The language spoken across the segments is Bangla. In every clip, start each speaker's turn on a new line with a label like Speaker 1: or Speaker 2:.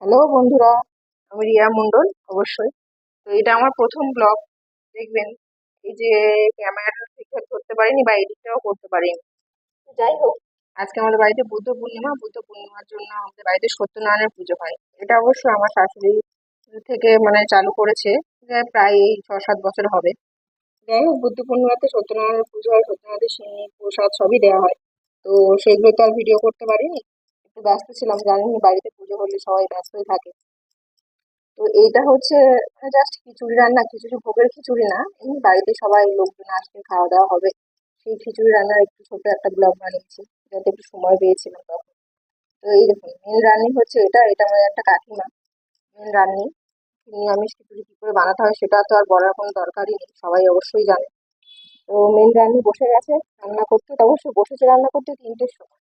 Speaker 1: হ্যালো বন্ধুরা, আমি রিয়া মণ্ডল। অবশ্যই তো এটা আমার প্রথম ব্লগ। দেখবেন এই যে ক্যামেরাটা ঠিকঠাক ধরতে পারিনি বা এডিটটাও করতে পারিনি। যাই হোক, আজকে আমাদের বাড়িতে বুদ্ধ পূর্ণিমার জন্য আমাদের বাড়িতে সত্যনারায়ণের পুজো হয়। এটা অবশ্যই আমার শাশুড়ি থেকে মানে চালু করেছে, যে প্রায় এই 6-7 বছর হবে। যাই হোক, বুদ্ধ পূর্ণিমাতে সত্যনারায়ণের পুজো হয়, সত্যনারায়ণের সিন্নি প্রসাদ সবই দেওয়া হয়। তো সেগুলো তো আর ভিডিও করতে পারিনি, একটু ব্যস্ত ছিলাম। জানেনই বাড়িতে পুজো হলে সবাই ব্যস্তই থাকে। তো এইটা হচ্ছে জাস্ট খিচুড়ি রান্না, খিচুড়ি ভোগের খিচুড়ি না, এমনি বাড়িতে সবাই লোকজন আসবে, খাওয়া দাওয়া হবে। সেই খিচুড়ি রান্নার একটু ছোট একটা ব্লগ বানিয়েছি, যাতে একটু সময় পেয়েছিলাম তখন। তো এই দেখুন, মেন রান্নি হচ্ছে এটা আমাদের একটা কাকিমা মেন রান্নি। নিরামিষ খিচুড়ি কি করে বানাতে হয় সেটা তো আর বলার কোনো দরকারই নেই, সবাই অবশ্যই জানে। তো মেন রান্নি বসে গেছে রান্না করতে, তো অবশ্যই বসেছে রান্না করতে 3টের সময়।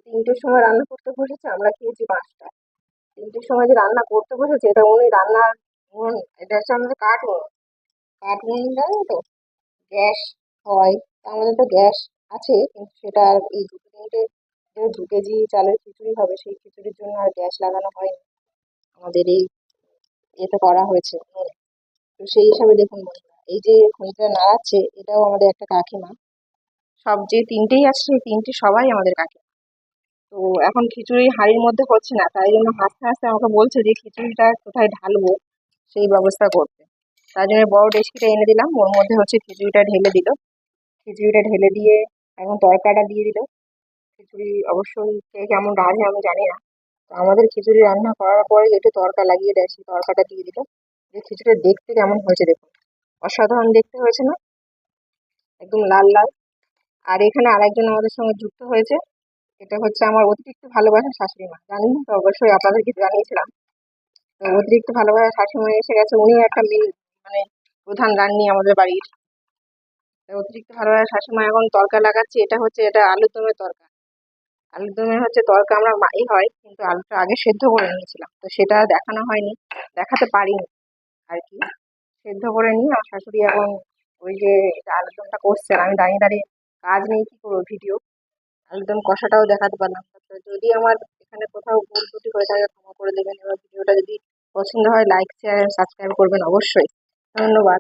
Speaker 1: 3টের সময় রান্না করতে বসেছে, আমরা খেয়েছি 5টা। 3টের সময় যে রান্না করতে বসেছে, এটা উনি রান্নার উনুন। এটা হচ্ছে আমাদের কাঠ উনুন। কাঠ উনুন জানেন তো, গ্যাস হয়। তা আমাদের তো গ্যাস আছে, কিন্তু সেটা আর এই 2-3টে যে 2 কেজি চালের খিচুড়ি হবে, সেই খিচুড়ির জন্য আর গ্যাস লাগানো হয়নি। আমাদের এই এটা করা হয়েছে উনুনে। তো সেই হিসাবে দেখুন বন্ধুরা, এই যে খড়িটা নাড়াচ্ছে, এটাও আমাদের একটা কাকিমা। সব যে 3টেই আছে, সেই 3টে সবাই আমাদের কাকিমা। তো এখন খিচুড়ি হাঁড়ির মধ্যে হচ্ছে না, তাই জন্য হাসতে হাসতে আমাকে বলছে যে খিচুড়িটা কোথায় ঢালবো, সেই ব্যবস্থা করতে। তার জন্য বড় ডেচকিটা এনে দিলাম, ওর মধ্যে হচ্ছে খিচুড়িটা ঢেলে দিল। খিচুড়িটা ঢেলে দিয়ে এখন তড়কাটা দিয়ে দিল। খিচুড়ি অবশ্যই কে কেমন রাঁধে আমি জানি না। তো আমাদের খিচুড়ি রান্না করার পরে একটু তড়কা লাগিয়ে দেয়, সেই তড়কাটা দিয়ে দিল। যে খিচুড়িটা দেখতে কেমন হয়েছে দেখুন, অসাধারণ দেখতে হয়েছে না? একদম লাল লাল। আর এখানে আরেকজন আমাদের সঙ্গে যুক্ত হয়েছে, এটা হচ্ছে আমার অতিরিক্ত ভালোবাসার শাশুড়ি মা। জানেন তো, অবশ্যই আপনাদেরকে জানিয়েছিলাম। তো অতিরিক্ত ভালোবাসার শাশুড়ি মা এসে গেছে, উনিও একটা মেন মানে প্রধান রান্নি আমাদের বাড়ির। তো অতিরিক্ত ভালোবাসার শাশুড়ি মা এখন তড়কা লাগাচ্ছে, এটা আলুর দমের তড়কা। আলুর দমে হচ্ছে তড়কা আমরা হয়, কিন্তু আলুটা আগে সেদ্ধ করে নিয়েছিলাম, তো সেটা দেখানো হয়নি, দেখাতে পারিনি আর কি। সেদ্ধ করে নিয়ে আমার শাশুড়ি এখন ওই যে এটা আলুর দমটা করছে, আর আমি দাঁড়িয়ে দাঁড়িয়ে কাজ নেই, কি করবো ভিডিও। একদম কষাটাও দেখাতে পারলাম না। তো যদি আমার এখানে কোথাও ভুল ত্রুটি হয়ে থাকে ক্ষমা করে দেবেন, এবার ভিডিওটা যদি পছন্দ হয় লাইক শেয়ার সাবস্ক্রাইব করবেন অবশ্যই। ধন্যবাদ।